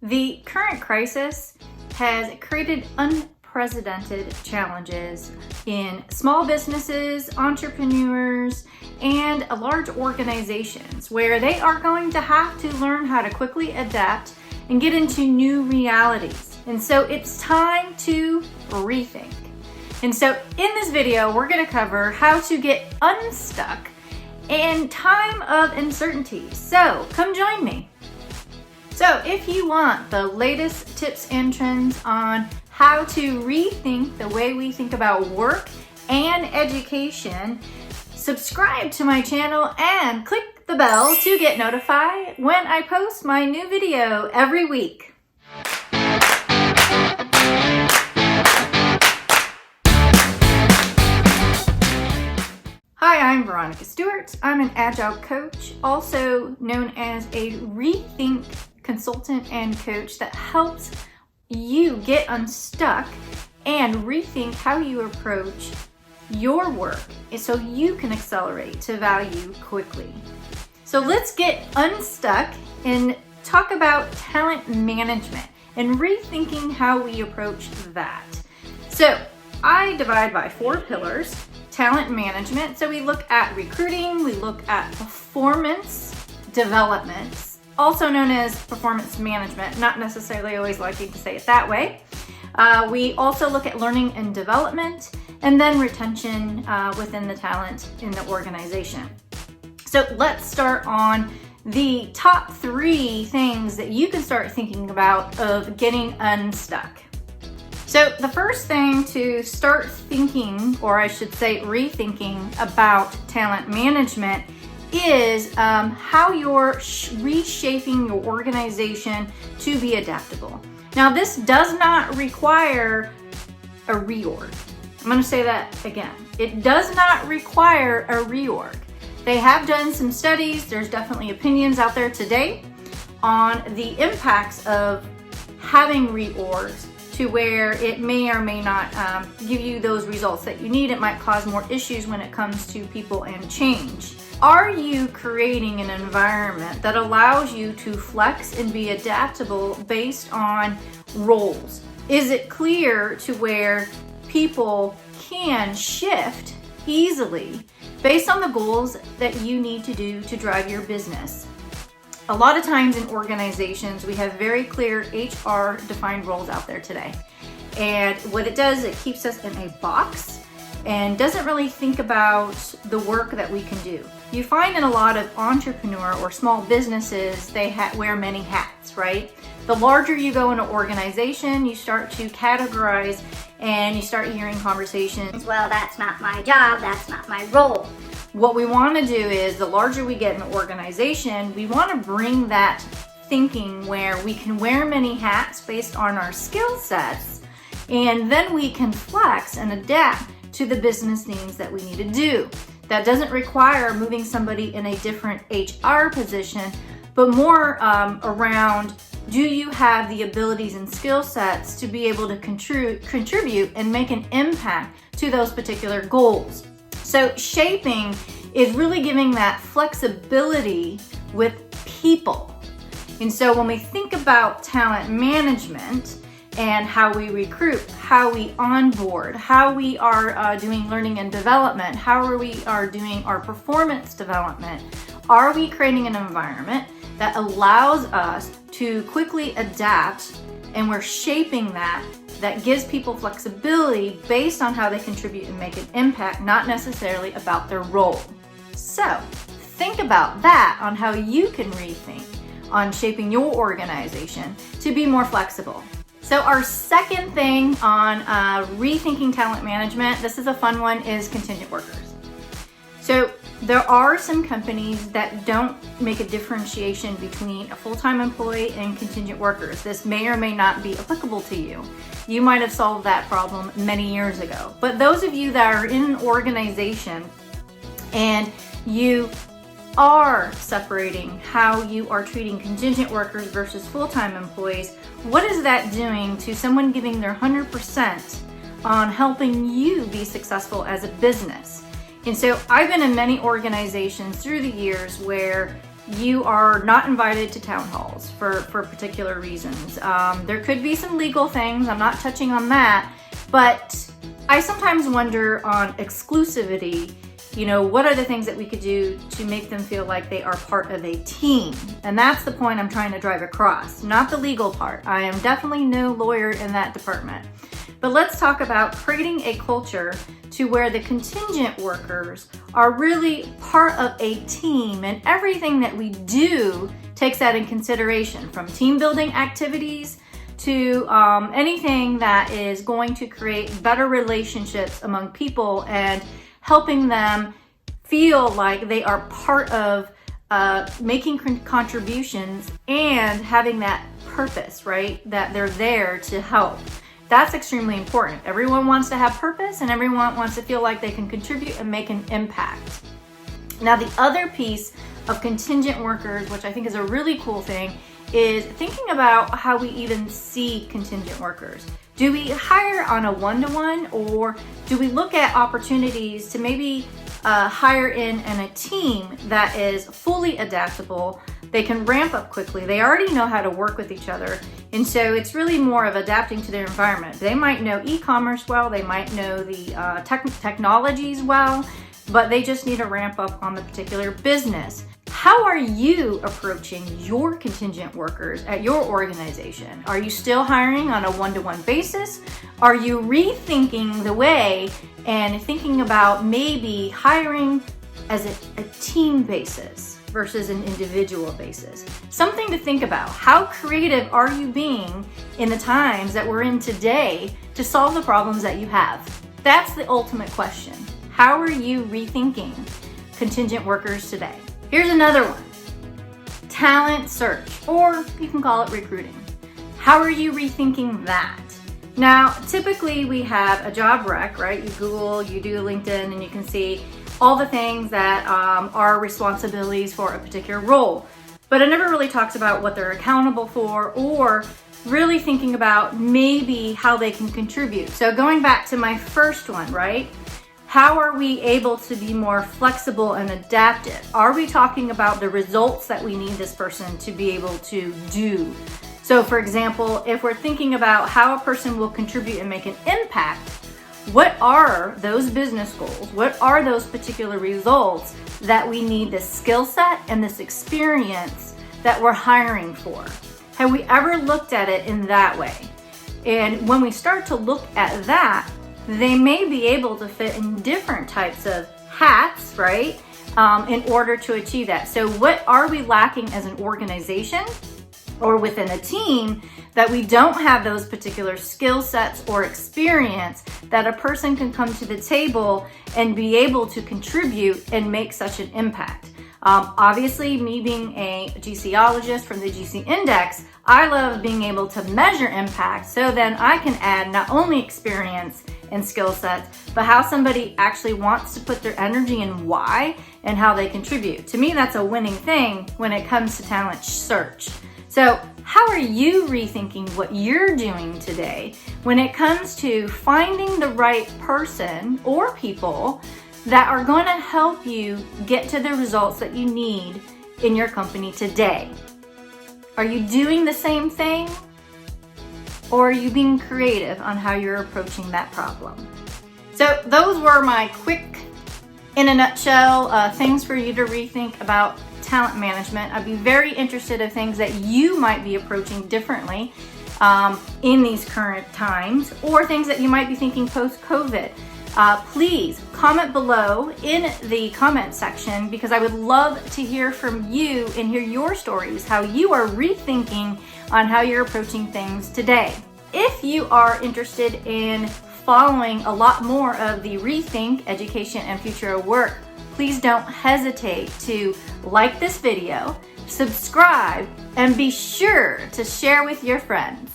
The current crisis has created unprecedented challenges in small businesses, entrepreneurs, and large organizations where they are going to have to learn how to quickly adapt and get into new realities. And so it's time to rethink. And so in this video, we're going to cover how to get unstuck in time of uncertainty. So come join me. So if you want the latest tips and trends on how to rethink the way we think about work and education, subscribe to my channel and click the bell to get notified when I post my new video every week. Hi, I'm Veronica Stewart. I'm an agile coach, also known as a ReThink consultant and coach that helps you get unstuck and rethink how you approach your work so you can accelerate to value quickly. So let's get unstuck and talk about talent management and rethinking how we approach that. So I divide by 4 pillars. Talent management. So we look at recruiting, we look at performance development, also known as performance management, not necessarily always liking to say it that way. We also look at learning and development, and then retention within the talent in the organization. So let's start on the top 3 things that you can start thinking about of getting unstuck. So the first thing to start thinking, or I should say rethinking about talent management is how you're reshaping your organization to be adaptable. Now this does not require a reorg. I'm going to say that again. It does not require a reorg. They have done some studies. There's definitely opinions out there today on the impacts of having reorgs to where it may or may not give you those results that you need. It might cause more issues when it comes to people and change. Are you creating an environment that allows you to flex and be adaptable based on roles? Is it clear to where people can shift easily based on the goals that you need to do to drive your business? A lot of times in organizations, we have very clear HR defined roles out there today. And what it does, it keeps us in a box and doesn't really think about the work that we can do. You find in a lot of entrepreneur or small businesses, they wear many hats, right? The larger you go in an organization, you start to categorize and you start hearing conversations. Well, that's not my job, that's not my role. What we want to do is, the larger we get in an organization, we want to bring that thinking where we can wear many hats based on our skill sets, and then we can flex and adapt to the business needs that we need to do. That doesn't require moving somebody in a different HR position, but more around, do you have the abilities and skill sets to be able to contribute and make an impact to those particular goals? So shaping is really giving that flexibility with people. And so when we think about talent management and how we recruit, how we onboard, how we are doing learning and development, how we are doing our performance development, are we creating an environment that allows us to quickly adapt, and we're shaping that gives people flexibility based on how they contribute and make an impact, not necessarily about their role. So think about that on how you can rethink on shaping your organization to be more flexible. So our second thing on rethinking talent management, this is a fun one, is contingent workers. So there are some companies that don't make a differentiation between a full-time employee and contingent workers. This may or may not be applicable to you. You might have solved that problem many years ago. But those of you that are in an organization and you are separating how you are treating contingent workers versus full-time employees, what is that doing to someone giving their 100% on helping you be successful as a business? And so I've been in many organizations through the years where you are not invited to town halls for particular reasons. There could be some legal things, I'm not touching on that, but I sometimes wonder on exclusivity, what are the things that we could do to make them feel like they are part of a team? And that's the point I'm trying to drive across, not the legal part. I am definitely no lawyer in that department. But let's talk about creating a culture to where the contingent workers are really part of a team, and everything that we do takes that in consideration, from team building activities to anything that is going to create better relationships among people and helping them feel like they are part of making contributions and having that purpose, right? That they're there to help. That's extremely important. Everyone wants to have purpose, and everyone wants to feel like they can contribute and make an impact. Now, the other piece of contingent workers, which I think is a really cool thing, is thinking about how we even see contingent workers. Do we hire on a one-to-one, or do we look at opportunities to maybe hire in a team that is fully adaptable? They can ramp up quickly. They already know how to work with each other. And so it's really more of adapting to their environment. They might know e-commerce well, they might know the technologies well, but they just need to ramp up on the particular business. How are you approaching your contingent workers at your organization? Are you still hiring on a one-to-one basis? Are you rethinking the way and thinking about maybe hiring as a team basis versus an individual basis? Something to think about. How creative are you being in the times that we're in today to solve the problems that you have? That's the ultimate question. How are you rethinking contingent workers today? Here's another one. Talent search, or you can call it recruiting. How are you rethinking that? Now, typically we have a job rec, right? You Google, you do LinkedIn, and you can see all the things that are responsibilities for a particular role. But it never really talks about what they're accountable for, or really thinking about maybe how they can contribute. So going back to my first one, right? How are we able to be more flexible and adaptive? Are we talking about the results that we need this person to be able to do? So for example, if we're thinking about how a person will contribute and make an impact, what are those business goals? What are those particular results that we need this skill set and this experience that we're hiring for? Have we ever looked at it in that way? And when we start to look at that, they may be able to fit in different types of hats, right? In order to achieve that. So what are we lacking as an organization or within a team that we don't have those particular skill sets or experience that a person can come to the table and be able to contribute and make such an impact? Obviously, me being a GCologist from the GC Index, I love being able to measure impact, so then I can add not only experience and skill sets, but how somebody actually wants to put their energy and why, and how they contribute. To me, that's a winning thing when it comes to talent search. So how are you rethinking what you're doing today when it comes to finding the right person or people that are going to help you get to the results that you need in your company today? Are you doing the same thing? Or are you being creative on how you're approaching that problem? So those were my quick, in a nutshell, things for you to rethink about talent management. I'd be very interested in things that you might be approaching differently in these current times, or things that you might be thinking post-COVID. Please comment below in the comment section, because I would love to hear from you and hear your stories, how you are rethinking on how you're approaching things today. If you are interested in following a lot more of the ReThink Education and Future of Work, please don't hesitate to like this video, subscribe, and be sure to share with your friends.